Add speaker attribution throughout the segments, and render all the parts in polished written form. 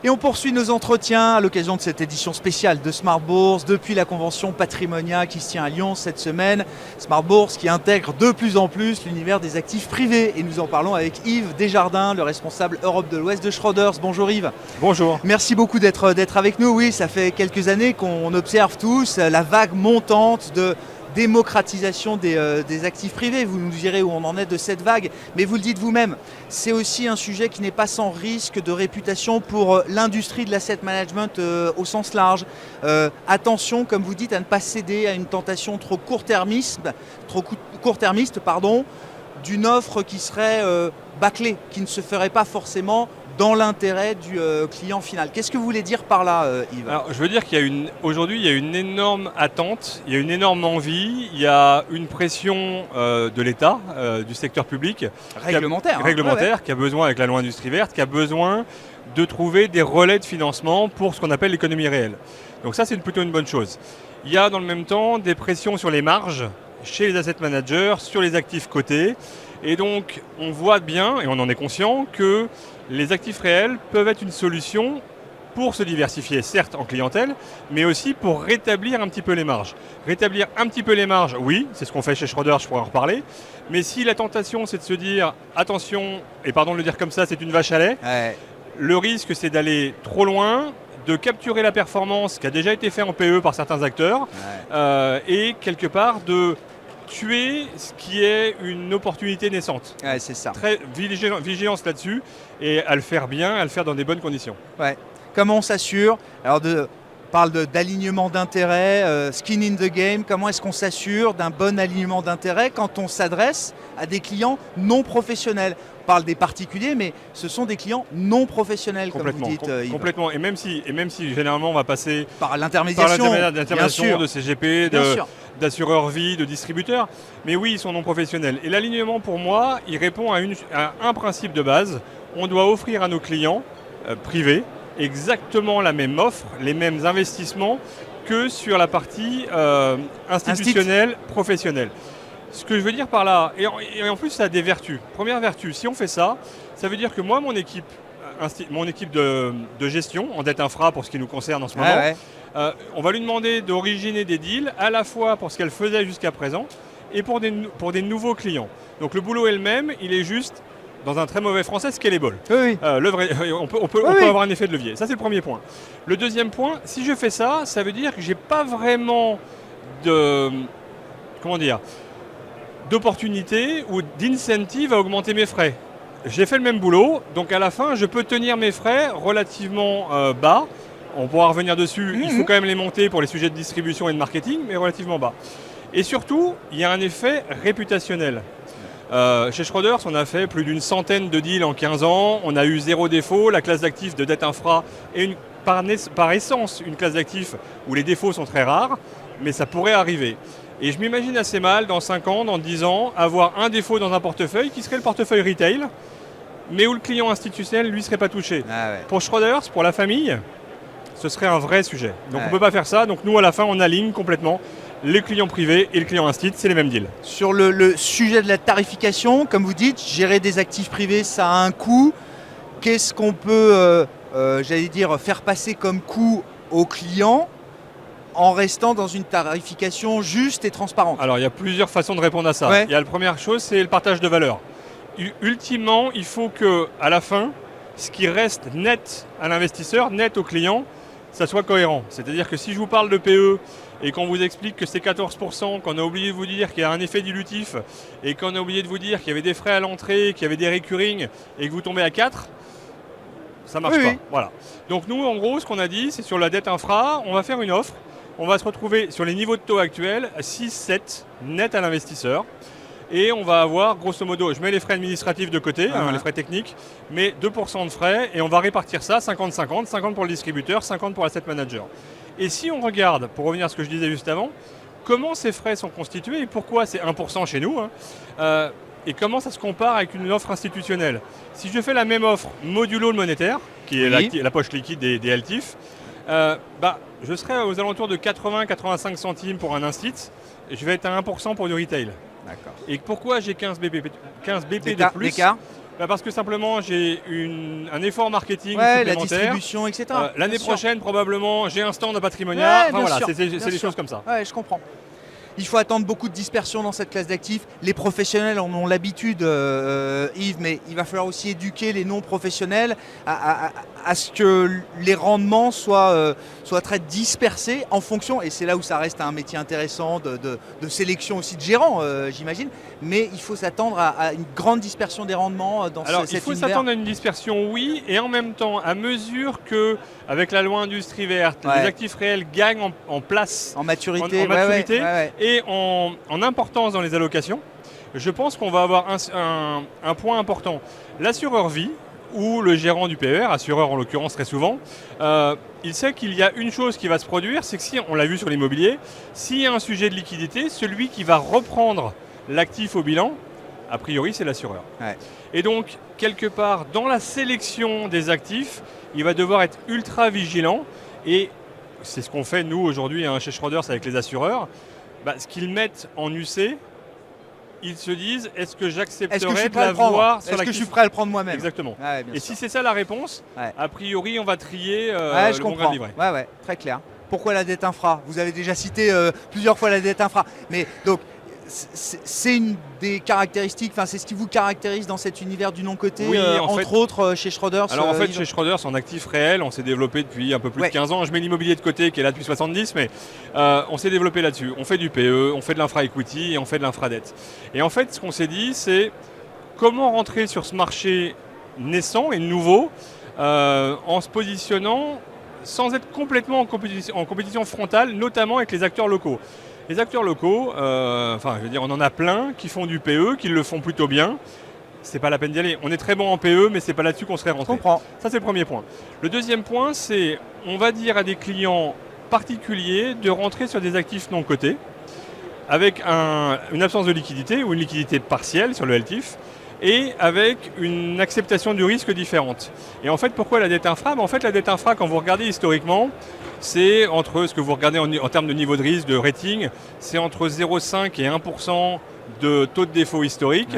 Speaker 1: Et on poursuit nos entretiens à l'occasion de cette édition spéciale de Smart Bourse depuis la convention Patrimonia qui se tient à Lyon cette semaine. Smart Bourse qui intègre de plus en plus l'univers des actifs privés. Et nous en parlons avec Yves Desjardins, le responsable Europe de l'Ouest de Schroders. Bonjour Yves.
Speaker 2: Bonjour.
Speaker 1: Merci beaucoup d'être avec nous. Oui, ça fait quelques années qu'on observe tous la vague montante de démocratisation des actifs privés. Vous nous direz où on en est de cette vague, mais vous le dites vous-même, c'est aussi un sujet qui n'est pas sans risque de réputation pour l'industrie de l'asset management au sens large. Attention, comme vous dites, à ne pas céder à une tentation trop court-termiste, d'une offre qui serait bâclée, qui ne se ferait pas forcément dans l'intérêt du client final. Qu'est-ce que vous voulez dire par là, Yves ?
Speaker 2: Alors, je veux dire qu'aujourd'hui, il y a une énorme attente, il y a une énorme envie, il y a une pression de l'État, du secteur public.
Speaker 1: Réglementaire.
Speaker 2: Qui a besoin, avec la loi Industrie Verte, qui a besoin de trouver des relais de financement pour ce qu'on appelle l'économie réelle. Donc ça, c'est plutôt une bonne chose. Il y a dans le même temps des pressions sur les marges chez les asset managers, sur les actifs cotés. Et donc, on voit bien, et on en est conscient, que les actifs réels peuvent être une solution pour se diversifier, certes en clientèle, mais aussi pour rétablir un petit peu les marges. Rétablir un petit peu les marges, oui, c'est ce qu'on fait chez Schroders, je pourrais en reparler. Mais si la tentation, c'est de se dire, attention, et pardon de le dire comme ça, c'est une vache à lait, le risque, c'est d'aller trop loin, de capturer la performance qui a déjà été fait en PE par certains acteurs, et quelque part de tuer ce qui est une opportunité naissante.
Speaker 1: Ouais, c'est ça.
Speaker 2: Très vigilance là-dessus et à le faire bien, à le faire dans des bonnes conditions.
Speaker 1: Ouais. Comment on s'assure ? Alors, on parle d'alignement d'intérêt, skin in the game. Comment est-ce qu'on s'assure d'un bon alignement d'intérêt quand on s'adresse à des clients non professionnels ? On parle des particuliers, mais ce sont des clients non professionnels, comme vous dites, Yves.
Speaker 2: Complètement. Et même si généralement on va passer
Speaker 1: par l'intermédiation
Speaker 2: de CGP, d'assureurs vie, de distributeurs, mais oui, ils sont non professionnels. Et l'alignement, pour moi, il répond à un principe de base. On doit offrir à nos clients privés exactement la même offre, les mêmes investissements que sur la partie institutionnelle, professionnelle. Ce que je veux dire par là, et en plus ça a des vertus. Première vertu, si on fait ça, ça veut dire que moi, mon équipe de gestion, en dette infra pour ce qui nous concerne en ce moment, on va lui demander d'originer des deals à la fois pour ce qu'elle faisait jusqu'à présent et pour des nouveaux clients. Donc le boulot est le même, il est juste, dans un très mauvais français, scalable.
Speaker 1: Oui.
Speaker 2: On peut avoir un effet de levier. Ça, c'est le premier point. Le deuxième point, si je fais ça, ça veut dire que je n'ai pas vraiment d'opportunité ou d'incentive à augmenter mes frais. J'ai fait le même boulot, donc à la fin, je peux tenir mes frais relativement bas. On pourra revenir dessus, il faut quand même les monter pour les sujets de distribution et de marketing, mais relativement bas. Et surtout, il y a un effet réputationnel. Chez Schroders, on a fait plus d'une centaine de deals en 15 ans, on a eu 0 défaut, la classe d'actifs de dette infra est par essence une classe d'actifs où les défauts sont très rares, mais ça pourrait arriver. Et je m'imagine assez mal, dans 5 ans, dans 10 ans, avoir un défaut dans un portefeuille qui serait le portefeuille retail, mais où le client institutionnel, lui, ne serait pas touché. Pour Schroders, pour la famille, ce serait un vrai sujet. Donc on ne peut pas faire ça. Donc nous, à la fin, on aligne complètement les clients privés et le client instit, c'est les mêmes deals.
Speaker 1: Sur le sujet de la tarification, comme vous dites, gérer des actifs privés, ça a un coût. Qu'est-ce qu'on peut, faire passer comme coût aux clients en restant dans une tarification juste et transparente ?
Speaker 2: Alors, il y a plusieurs façons de répondre à ça. Il y a la première chose, c'est le partage de valeur. Ultimement, il faut qu'à la fin, ce qui reste net à l'investisseur, net au client, ça soit cohérent. C'est-à-dire que si je vous parle de PE et qu'on vous explique que c'est 14%, qu'on a oublié de vous dire qu'il y a un effet dilutif et qu'on a oublié de vous dire qu'il y avait des frais à l'entrée, qu'il y avait des recurring et que vous tombez à 4, ça ne marche pas. Voilà. Donc nous, en gros, ce qu'on a dit, c'est sur la dette infra, on va faire une offre. On va se retrouver sur les niveaux de taux actuels, 6-7 net à l'investisseur. Et on va avoir, grosso modo, je mets les frais administratifs de côté, les frais techniques, mais 2% de frais, et on va répartir ça 50-50, 50 pour le distributeur, 50 pour l'asset manager. Et si on regarde, pour revenir à ce que je disais juste avant, comment ces frais sont constitués et pourquoi c'est 1% chez nous, et comment ça se compare avec une offre institutionnelle. Si je fais la même offre modulo le monétaire, qui est la poche liquide des LTIF, je serai aux alentours de 80-85 centimes pour un instit, et je vais être à 1% pour du retail.
Speaker 1: D'accord.
Speaker 2: Et pourquoi j'ai 15 BP de plus ?
Speaker 1: D'écart ?
Speaker 2: Parce que simplement j'ai un effort marketing
Speaker 1: la
Speaker 2: supplémentaire.
Speaker 1: distribution, etc.
Speaker 2: L'année prochaine, probablement, j'ai un stand à Patrimonial. C'est des choses comme ça.
Speaker 1: Ouais, je comprends. Il faut attendre beaucoup de dispersion dans cette classe d'actifs. Les professionnels en ont l'habitude, Yves, mais il va falloir aussi éduquer les non-professionnels à ce que les rendements soient très dispersés en fonction, et c'est là où ça reste un métier intéressant de sélection aussi de gérants, j'imagine, mais il faut s'attendre à une grande dispersion des rendements dans cet univers.
Speaker 2: Il faut s'attendre à une dispersion, oui, et en même temps, à mesure que, avec la loi industrie verte, les actifs réels gagnent en place,
Speaker 1: en maturité,
Speaker 2: et en importance dans les allocations, je pense qu'on va avoir un point important. L'assureur vie, ou le gérant du PER, assureur en l'occurrence très souvent, il sait qu'il y a une chose qui va se produire, c'est que si, on l'a vu sur l'immobilier, s'il y a un sujet de liquidité, celui qui va reprendre l'actif au bilan, a priori c'est l'assureur. Et donc, quelque part, dans la sélection des actifs, il va devoir être ultra vigilant, et c'est ce qu'on fait nous aujourd'hui chez Schroders avec les assureurs, ce qu'ils mettent en UC, ils se disent, est-ce que j'accepterais de l'avoir sur l'actif ?
Speaker 1: Est-ce que je suis prêt à le prendre moi-même ?
Speaker 2: Exactement.
Speaker 1: Et
Speaker 2: si c'est ça la réponse, a priori, on va trier le bon grain de livret.
Speaker 1: Très clair. Pourquoi la dette infra ? Vous avez déjà cité plusieurs fois la dette infra. Mais donc, c'est une des caractéristiques, c'est ce qui vous caractérise dans cet univers du non-coté, entre autres chez Schroders.
Speaker 2: Alors en fait, chez Schroders, en actif réel, on s'est développé depuis un peu plus de 15 ans. Je mets l'immobilier de côté qui est là depuis 70, mais on s'est développé là-dessus. On fait du PE, on fait de l'infra-equity et on fait de l'infra-dette. Et en fait, ce qu'on s'est dit, c'est comment rentrer sur ce marché naissant et nouveau en se positionnant sans être complètement en compétition frontale, notamment avec les acteurs locaux. Les acteurs locaux, on en a plein qui font du PE, qui le font plutôt bien. C'est pas la peine d'y aller. On est très bon en PE, mais c'est pas là-dessus qu'on serait rentré.
Speaker 1: Je comprends.
Speaker 2: Ça, c'est le premier point. Le deuxième point, c'est on va dire à des clients particuliers de rentrer sur des actifs non cotés avec une absence de liquidité ou une liquidité partielle sur le LTIF et avec une acceptation du risque différente. Et en fait, pourquoi la dette infra ? En fait, la dette infra, quand vous regardez historiquement, c'est entre ce que vous regardez en termes de niveau de risque, de rating, c'est entre 0,5 et 1% de taux de défaut historique.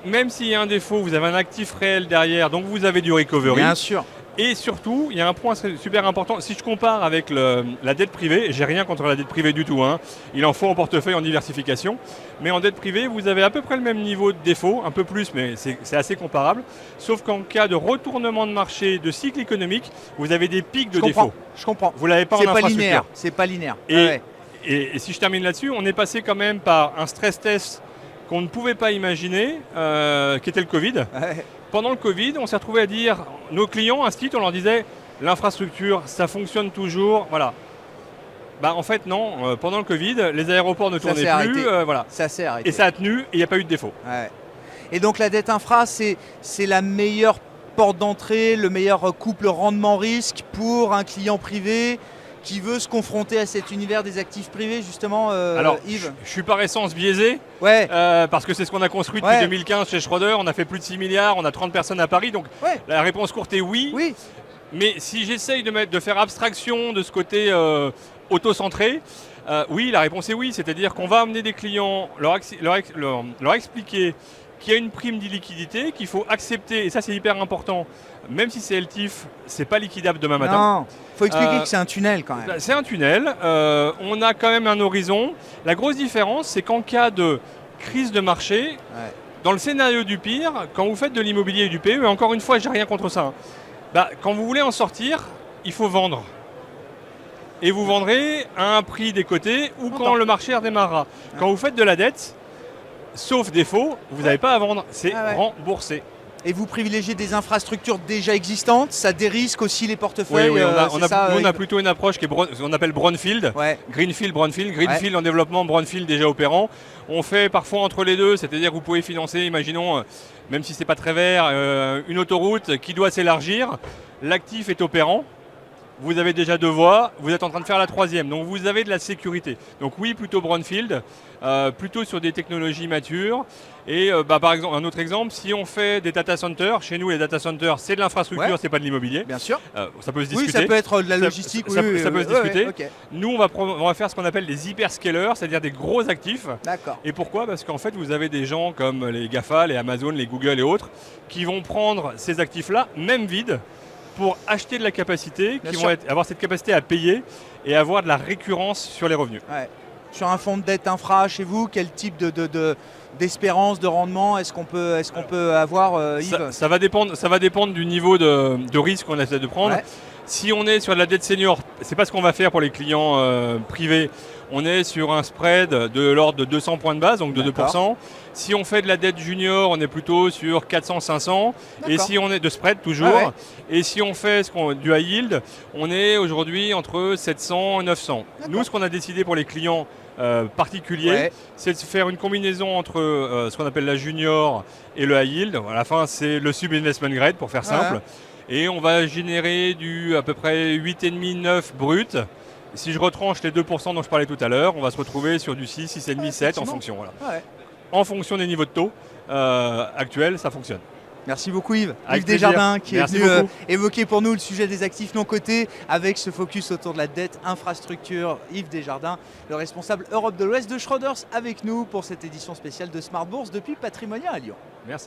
Speaker 2: Même s'il y a un défaut, vous avez un actif réel derrière, donc vous avez du recovery.
Speaker 1: Bien sûr.
Speaker 2: Et surtout, il y a un point super important. Si je compare avec la dette privée, j'ai rien contre la dette privée du tout. Il en faut en portefeuille en diversification. Mais en dette privée, vous avez à peu près le même niveau de défaut, un peu plus, mais c'est assez comparable. Sauf qu'en cas de retournement de marché, de cycle économique, vous avez des pics de défaut.
Speaker 1: Je comprends.
Speaker 2: Vous l'avez pas en infrastructure.
Speaker 1: C'est pas linéaire.
Speaker 2: Et si je termine là-dessus, on est passé quand même par un stress test qu'on ne pouvait pas imaginer, qui était le Covid. Pendant le Covid, on s'est retrouvé à dire, nos clients, on leur disait, l'infrastructure, ça fonctionne toujours, voilà. En fait, non. Pendant le Covid, les aéroports ne tournaient plus.
Speaker 1: Ça s'est arrêté.
Speaker 2: Et ça a tenu, et il n'y a pas eu de défaut.
Speaker 1: Et donc la dette infra, c'est la meilleure porte d'entrée, le meilleur couple rendement-risque pour un client privé qui veut se confronter à cet univers des actifs privés, justement,
Speaker 2: Alors,
Speaker 1: Yves.
Speaker 2: Je suis par essence biaisé, parce que c'est ce qu'on a construit depuis 2015 chez Schroders. On a fait plus de 6 milliards, on a 30 personnes à Paris. Donc la réponse courte est oui. Mais si j'essaye de faire abstraction de ce côté auto-centré, oui, la réponse est oui. C'est-à-dire qu'on va amener des clients, leur expliquer qu'il y a une prime d'illiquidité, qu'il faut accepter, et ça c'est hyper important, même si c'est LTIF, c'est pas liquidable demain matin.
Speaker 1: Non, il faut expliquer que c'est un tunnel quand même.
Speaker 2: C'est un tunnel, on a quand même un horizon. La grosse différence, c'est qu'en cas de crise de marché, dans le scénario du pire, quand vous faites de l'immobilier et du PE, et encore une fois, j'ai rien contre ça, quand vous voulez en sortir, il faut vendre. Et vous vendrez à un prix décoté ou quand le marché redémarrera. Quand vous faites de la dette, sauf défaut, vous n'avez pas à vendre, c'est remboursé.
Speaker 1: Et vous privilégiez des infrastructures déjà existantes, ça dérisque aussi les portefeuilles.
Speaker 2: On a plutôt une approche qu'on appelle brownfield, greenfield, brownfield, greenfield en développement, brownfield déjà opérant. On fait parfois entre les deux, c'est-à-dire que vous pouvez financer, imaginons, même si ce n'est pas très vert, une autoroute qui doit s'élargir, l'actif est opérant. vous avez déjà 2 voies, vous êtes en train de faire la 3e, donc vous avez de la sécurité. Donc oui, plutôt brownfield, plutôt sur des technologies matures. Et par exemple, un autre exemple, si on fait des data centers, chez nous les data centers c'est de l'infrastructure, c'est pas de l'immobilier.
Speaker 1: Bien sûr.
Speaker 2: Ça peut se discuter.
Speaker 1: Oui, ça peut être de la logistique.
Speaker 2: Ça peut se discuter.
Speaker 1: Okay.
Speaker 2: Nous on va faire ce qu'on appelle des hyperscalers, c'est-à-dire des gros actifs.
Speaker 1: D'accord.
Speaker 2: Et pourquoi? Parce qu'en fait vous avez des gens comme les GAFA, les Amazon, les Google et autres, qui vont prendre ces actifs-là, même vides, pour acheter de la capacité, qui vont avoir cette capacité à payer et avoir de la récurrence sur les revenus.
Speaker 1: Ouais. Sur un fonds de dette infra chez vous, quel type d'espérance, de rendement est-ce qu'on peut avoir, Yves?
Speaker 2: Ça va dépendre du niveau de risque qu'on essaie de prendre. Ouais. Si on est sur de la dette senior, c'est pas ce qu'on va faire pour les clients privés. On est sur un spread de l'ordre de 200 points de base, donc de 2%. Si on fait de la dette junior, on est plutôt sur 400-500. Et si on est de spread toujours. Et si on fait du high yield, on est aujourd'hui entre 700 et 900. Nous, ce qu'on a décidé pour les clients particuliers, c'est de faire une combinaison entre ce qu'on appelle la junior et le high yield. À la fin, c'est le sub-investment grade pour faire simple. Et on va générer à peu près 8,5-9 brut. Si je retranche les 2% dont je parlais tout à l'heure, on va se retrouver sur du 6, 6,5, 7 en fonction. Voilà. En fonction des niveaux de taux actuels, ça fonctionne.
Speaker 1: Merci beaucoup Yves.
Speaker 2: Avec
Speaker 1: Yves Desjardins qui
Speaker 2: Merci
Speaker 1: est venu
Speaker 2: beaucoup.
Speaker 1: Évoquer pour nous le sujet des actifs non cotés avec ce focus autour de la dette infrastructure. Yves Desjardins, le responsable Europe de l'Ouest de Schroders, avec nous pour cette édition spéciale de Smart Bourse depuis Patrimonia à Lyon.
Speaker 2: Merci.